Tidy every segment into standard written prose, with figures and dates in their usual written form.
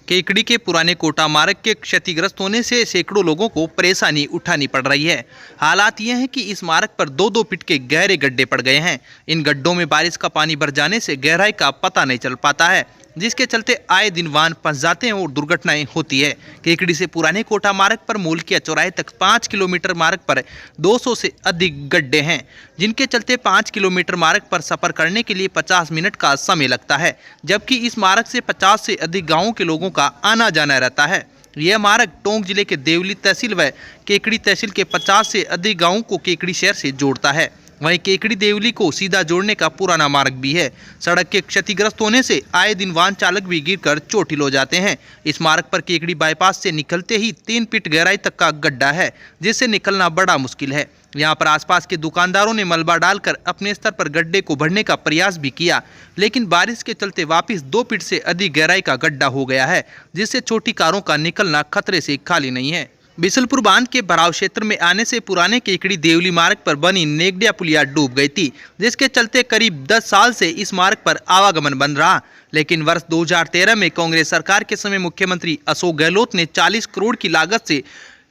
केकड़ी के पुराने कोटा मार्ग के क्षतिग्रस्त होने से सैकड़ों लोगों को परेशानी उठानी पड़ रही है। हालात ये हैं कि इस मार्ग पर 2-2 फीट के गहरे गड्ढे पड़ गए हैं। इन गड्ढों में बारिश का पानी भर जाने से गहराई का पता नहीं चल पाता है, जिसके चलते आए दिन वाहन फंस जाते हैं और दुर्घटनाएं होती है। केकड़ी से पुराने कोटा मार्ग पर मूलकिया चौराहे तक 5 किलोमीटर मार्ग पर 200 से अधिक गड्ढे हैं, जिनके चलते 5 किलोमीटर मार्ग पर सफर करने के लिए 50 मिनट का समय लगता है, जबकि इस मार्ग से 50 से अधिक गाँवों के लोगों का आना जाना रहता है। यह मार्ग टोंक जिले के देवली तहसील व केकड़ी तहसील के 50 से अधिक गाँवों को केकड़ी शहर से जोड़ता है। वहीं केकड़ी देवली को सीधा जोड़ने का पुराना मार्ग भी है। सड़क के क्षतिग्रस्त होने से आए दिन वाहन चालक भी गिरकर चोटिल हो जाते हैं। इस मार्ग पर केकड़ी बाईपास से निकलते ही 3 फीट गहराई तक का गड्ढा है, जिससे निकलना बड़ा मुश्किल है। यहाँ पर आसपास के दुकानदारों ने मलबा डालकर अपने स्तर पर गड्ढे को भरने का प्रयास भी किया, लेकिन बारिश के चलते वापस 2 फीट से अधिक गहराई का गड्ढा हो गया है, जिससे छोटी कारों का निकलना खतरे से खाली नहीं है। बिसलपुर बांध के भराव क्षेत्र में आने से पुराने केकड़ी देवली मार्ग पर बनी नेगडिया पुलिया डूब गई थी, जिसके चलते करीब 10 साल से इस मार्ग पर आवागमन बंद रहा। लेकिन वर्ष 2013 में कांग्रेस सरकार के समय मुख्यमंत्री अशोक गहलोत ने 40 करोड़ की लागत से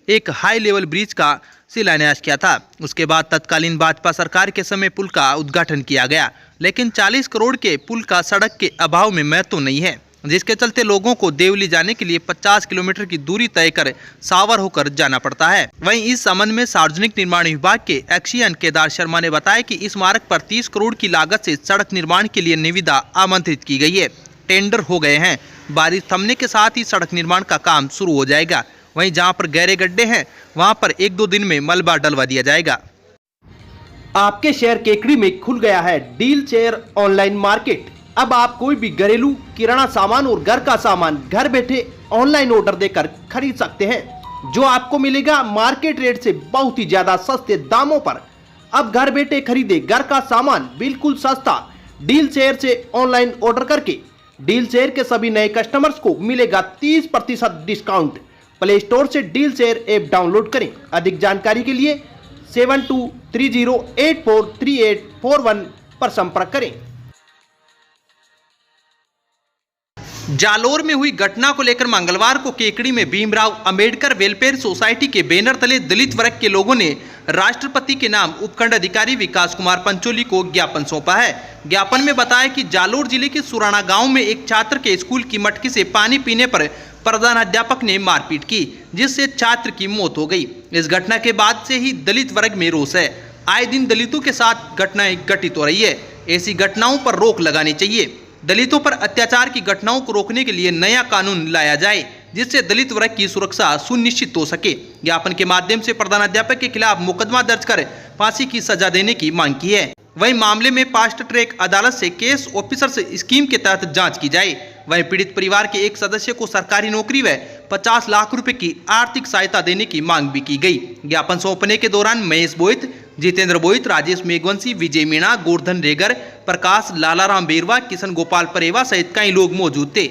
एक हाई लेवल ब्रिज का शिलान्यास किया था। उसके बाद तत्कालीन भाजपा सरकार के समय पुल का उद्घाटन किया गया, लेकिन 40 करोड़ के पुल का सड़क के अभाव में महत्व नहीं है, जिसके चलते लोगों को देवली जाने के लिए 50 किलोमीटर की दूरी तय कर सावर होकर जाना पड़ता है। वहीं इस संबंध में सार्वजनिक निर्माण विभाग के एक्सीएन केदार शर्मा ने बताया कि इस मार्ग पर 30 करोड़ की लागत से सड़क निर्माण के लिए निविदा आमंत्रित की गई है। टेंडर हो गए हैं। बारिश थमने के साथ ही सड़क निर्माण का काम शुरू हो जाएगा। वहीं जहाँ पर गहरे गड्ढे हैं, वहाँ पर 1-2 दिन में मलबा डलवा दिया जाएगा। आपके शहर केकड़ी में खुल गया है डील शेयर ऑनलाइन मार्केट। अब आप कोई भी घरेलू किराना सामान और घर का सामान घर बैठे ऑनलाइन ऑर्डर देकर खरीद सकते हैं, जो आपको मिलेगा मार्केट रेट से बहुत ही ज्यादा सस्ते दामों पर। अब घर बैठे खरीदे घर का सामान बिल्कुल सस्ता डील शेयर से ऑनलाइन ऑर्डर करके। डील शेयर के सभी नए कस्टमर्स को मिलेगा 30% डिस्काउंट। प्ले स्टोर से डील शेयर ऐप डाउनलोड करें। अधिक जानकारी के लिए 7230843841 पर संपर्क करें। जालोर में हुई घटना को लेकर मंगलवार को केकड़ी में भीमराव अंबेडकर वेलफेयर सोसाइटी के बैनर तले दलित वर्ग के लोगों ने राष्ट्रपति के नाम उपखंड अधिकारी विकास कुमार पंचोली को ज्ञापन सौंपा है। ज्ञापन में बताया कि जालोर जिले के सुराना गांव में एक छात्र के स्कूल की मटकी से पानी पीने पर प्रधानाध्यापक ने मारपीट की, जिससे छात्र की मौत हो गई। इस घटना के बाद से ही दलित वर्ग में रोष है। आए दिन दलितों के साथ घटनाएं घटित हो रही है। ऐसी घटनाओं पर रोक लगानी चाहिए। दलितों पर अत्याचार की घटनाओं को रोकने के लिए नया कानून लाया जाए, जिससे दलित वर्ग की सुरक्षा सुनिश्चित हो सके। ज्ञापन के माध्यम से प्रधानाध्यापक के खिलाफ मुकदमा दर्ज कर फांसी की सजा देने की मांग की है। वहीं मामले में फास्ट ट्रैक अदालत से केस ऑफिसर से स्कीम के तहत जांच की जाए। वहीं पीड़ित परिवार के एक सदस्य को सरकारी नौकरी व 50 लाख रुपए की आर्थिक सहायता देने की मांग भी की गई। ज्ञापन सौंपने के दौरान महेश बोहित, जितेंद्र बोहित, राजेश मेघवंशी, विजय मीणा, गोवर्धन रेगर, प्रकाश, लालाराम बेरवा, किशन गोपाल परेवा सहित कई लोग मौजूद थे।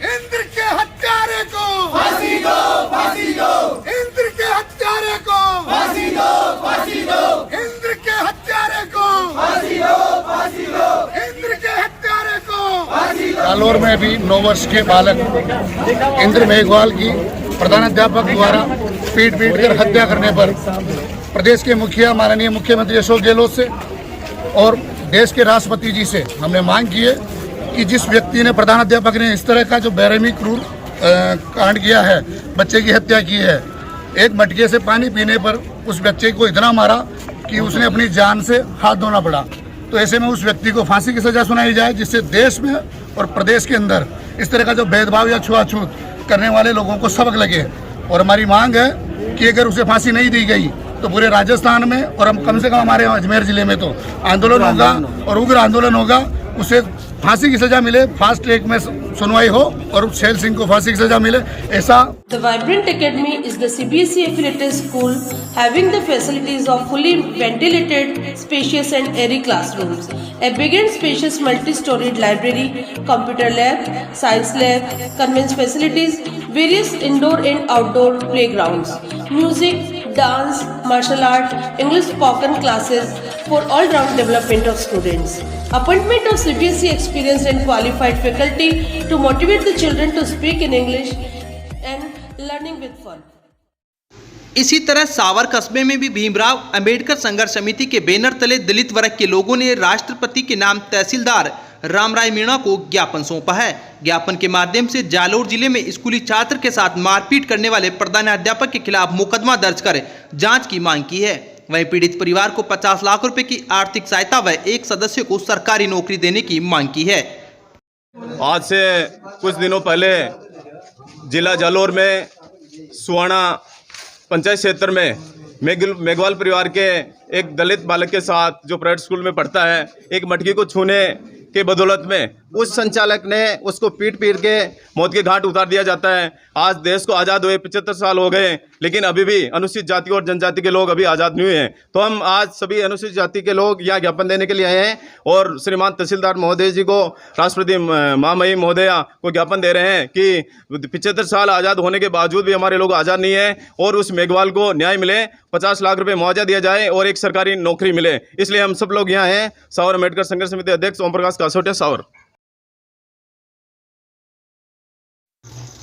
इंद्र के हत्यारे को फांसी दो, फांसी दो। इंद्र के हत्यारे को फांसी दो, फांसी दो। इंद्र के हत्यारे को फांसी दो, फांसी दो। इंद्र के हत्यारे को फांसी दो। जालोर में भी 9 वर्ष के बालक इंद्र मेघवाल की प्रधानाध्यापक द्वारा पीट कर हत्या करने पर प्रदेश के मुखिया माननीय मुख्यमंत्री अशोक गहलोत से और देश के राष्ट्रपति जी से हमने मांग की है कि जिस व्यक्ति ने प्रधानाध्यापक ने इस तरह का जो बेरहमी क्रूर कांड किया है, बच्चे की हत्या की है, एक मटके से पानी पीने पर उस बच्चे को इतना मारा कि उसने अपनी जान से हाथ धोना पड़ा, तो ऐसे में उस व्यक्ति को फांसी की सजा सुनाई जाए, जिससे देश में और प्रदेश के अंदर इस तरह का जो भेदभाव या छुआछूत करने वाले लोगों को सबक लगे। और हमारी मांग है कि अगर उसे फांसी नहीं दी गई तो पूरे राजस्थान में और हम कम से कम हमारे अजमेर जिले में तो आंदोलन होगा और उग्र आंदोलन होगा। उसे फांसी की सजा मिले, फास्ट ट्रैक में सुनवाई हो और शैल सिंह को फांसी की सजा मिले, ऐसा। The Vibrant Academy is the CBSE affiliated school having the facilities of fully ventilated, spacious and airy classrooms, a big and spacious multi-storied library, computer lab, science lab, convents facilities, various indoor and outdoor playgrounds, music, dance, martial art, English spoken classes for all-round development of students. Appointment of CBSE experienced and qualified faculty to motivate the children to speak in English and learning with fun. इसी तरह सावर कस्बे में भी भीमराव अंबेडकर संघर्ष समिति के banner तले दलित वर्ग के लोगों ने राष्ट्रपति के नाम तहसीलदार रामराय मीणा को ज्ञापन सौंपा है। ज्ञापन के माध्यम से जालोर जिले में स्कूली छात्र के साथ मारपीट करने वाले प्रधानाध्यापक के खिलाफ मुकदमा दर्ज कर जांच की मांग की है। वहीं पीड़ित परिवार को 50 लाख रुपए की आर्थिक सहायता व एक सदस्य को सरकारी नौकरी देने की मांग की है। आज से कुछ दिनों पहले जिला जालोर में सुहाना पंचायत क्षेत्र में मेघवाल परिवार के एक दलित बालक के साथ जो प्राइवेट स्कूल में पढ़ता है, एक मटकी को छूने के बदौलत में उस संचालक ने उसको पीट के मौत के घाट उतार दिया जाता है। आज देश को आज़ाद हुए 75 साल हो गए, लेकिन अभी भी अनुसूचित जाति और जनजाति के लोग अभी आज़ाद नहीं हुए हैं। तो हम आज सभी अनुसूचित जाति के लोग यहाँ ज्ञापन देने के लिए आए हैं और श्रीमान तहसीलदार महोदय जी को, राष्ट्रपति महामहिम महोदया को ज्ञापन दे रहे हैं कि 75 साल आज़ाद होने के बावजूद भी हमारे लोग आज़ाद नहीं है और उस मेघवाल को न्याय मिले, 50 लाख रुपये मुआवजा दिया जाए और एक सरकारी नौकरी मिले। इसलिए हम सब लोग यहाँ हैं। सावर अम्बेडकर संघर्ष समिति अध्यक्ष ओम प्रकाश कासोटिया, सावर।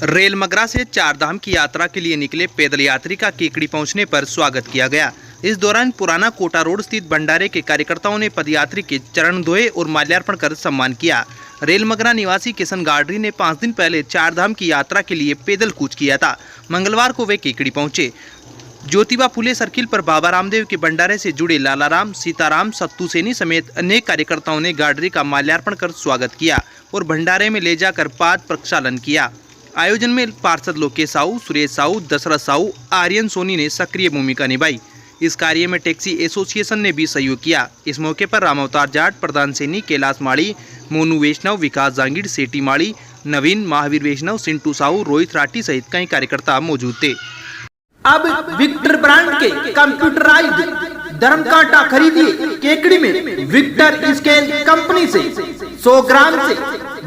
रेल मगरा से चारधाम की यात्रा के लिए निकले पैदल यात्री का केकड़ी पहुंचने पर स्वागत किया गया। इस दौरान पुराना कोटा रोड स्थित भंडारे के कार्यकर्ताओं ने पदयात्री के चरण धोए और माल्यार्पण कर सम्मान किया। रेल मगरा निवासी किशन गाडरी ने 5 दिन पहले चारधाम की यात्रा के लिए पैदल कूच किया था। मंगलवार को वे केकड़ी पहुंचे। ज्योतिबा फुले सर्किल पर बाबा रामदेव के भंडारे से जुड़े लालाराम, सीताराम, सत्तू सेनी समेत अनेक कार्यकर्ताओं ने गाडरी का माल्यार्पण कर स्वागत किया और भंडारे में ले जाकर पाद प्रक्षालन किया। आयोजन में पार्षद लोकेश साहू, सुरेश साहू, दशरथ साहू, आर्यन सोनी ने सक्रिय भूमिका निभाई। इस कार्य में टैक्सी एसोसिएशन ने भी सहयोग किया। इस मौके पर रामावतार जाट, प्रधान सैनी, कैलाश माड़ी, मोनू वैष्णव, विकास जांगीर, सेठी माड़ी, नवीन, महावीर वैष्णव, सिंटू साहू, रोहित राठी सहित कई कार्यकर्ता मौजूद थे। अब विक्टर ब्रांड के कंप्यूटराइज्ड धर्म कांटा खरीदिए केकड़ी में विक्टर स्केल कंपनी से 100 ग्राम से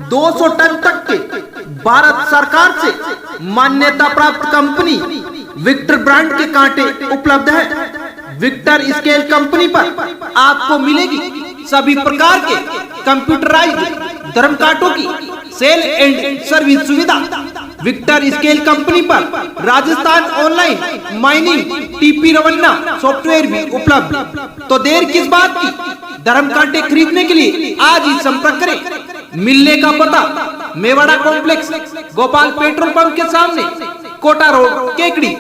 200 टन तक के भारत सरकार से मान्यता प्राप्त कंपनी विक्टर ब्रांड के कांटे उपलब्ध है। विक्टर स्केल कंपनी पर आपको मिलेगी सभी प्रकार के कंप्यूटराइज्ड धर्म कांटों की सेल एंड सर्विस सुविधा। विक्टर स्केल कंपनी पर Rajasthan online mining TP Revanna software भी उपलब्ध। तो देर किस बात की, धर्म कांटे खरीदने के लिए आज ही संपर्क करें। मिलने का पता Mewada complex, Gopal petrol pump के सामने, कोटा रोड, केकड़ी।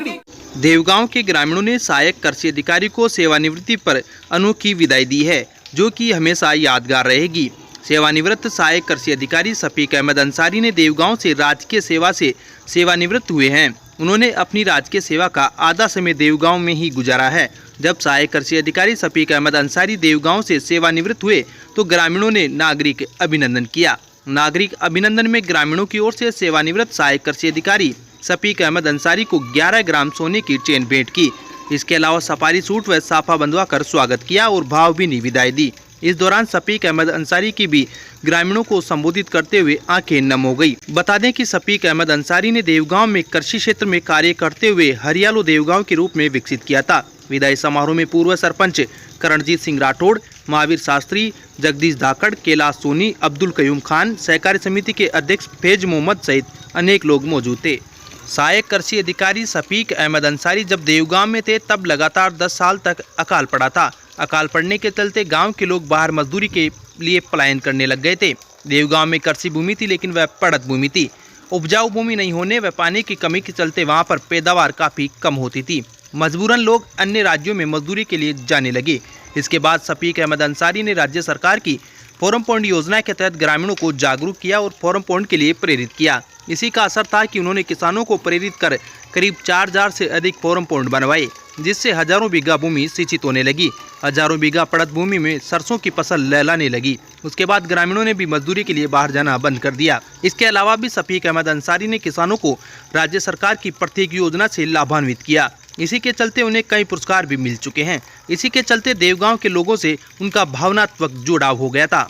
देवगांव के ग्रामीणों ने सहायक कृषि अधिकारी को सेवानिवृत्ति पर अनोखी विदाई दी है, जो कि हमेशा यादगार रहेगी। सेवानिवृत्त सहायक कृषि अधिकारी शफीक अहमद अंसारी ने देवगांव से राजकीय सेवा से सेवानिवृत्त हुए हैं। उन्होंने अपनी राजकीय सेवा का आधा समय देवगांव में ही गुजारा है। जब सहायक कृषि अधिकारी शफीक अहमद अंसारी देवगांव से सेवानिवृत्त हुए तो ग्रामीणों ने नागरिक अभिनंदन किया। नागरिक अभिनंदन में ग्रामीणों की ओर से सेवानिवृत्त सहायक कृषि अधिकारी शफीक अहमद अंसारी को 11 ग्राम सोने की चेन भेंट की। इसके अलावा सफारी सूट व साफा बंधवा कर स्वागत किया और भावभीनी विदाई दी। इस दौरान शफीक अहमद अंसारी की भी ग्रामीणों को संबोधित करते हुए आंखें नम हो गई। बता दें कि शफीक अहमद अंसारी ने देवगांव में कृषि क्षेत्र में कार्य करते हुए हरियालो देवगांव के रूप में विकसित किया था। विदाई समारोह में पूर्व सरपंच करणजीत सिंह राठौड़, महावीर शास्त्री, जगदीश धाकड़, कैलाश सोनी, अब्दुल कयूम खान, सहकारी समिति के अध्यक्ष फैज मोहम्मद सहित अनेक लोग मौजूद थे। सहायक कृषि अधिकारी शफीक अहमद अंसारी जब देवगांव में थे तब लगातार 10 साल तक अकाल पड़ा था। अकाल पड़ने के चलते गांव के लोग बाहर मजदूरी के लिए पलायन करने लग गए थे। देवगांव में कृषि भूमि थी, लेकिन वह पड़त भूमि थी। उपजाऊ भूमि नहीं होने व पानी की कमी के चलते वहां पर पैदावार काफ़ी कम होती थी। मजबूरन लोग अन्य राज्यों में मजदूरी के लिए जाने लगे। इसके बाद शफीक अहमद अंसारी ने राज्य सरकार की फॉरम पॉइंट योजना के तहत ग्रामीणों को जागरूक किया और फॉरम पॉइंट के लिए प्रेरित किया। इसी का असर था कि उन्होंने किसानों को प्रेरित कर करीब 4000 से अधिक फॉरम पॉइंट बनवाए, जिससे हजारों बीघा भूमि सिंचित होने लगी। हजारों बीघा पड़त भूमि में सरसों की फसल लहलाने लगी। उसके बाद ग्रामीणों ने भी मजदूरी के लिए बाहर जाना बंद कर दिया। इसके अलावा भी शफीक अहमद अंसारी ने किसानों को राज्य सरकार की प्रत्येक योजना से लाभान्वित किया। इसी के चलते उन्हें कई पुरस्कार भी मिल चुके हैं। इसी के चलते देवगांव के लोगों से उनका भावनात्मक जुड़ाव हो गया था।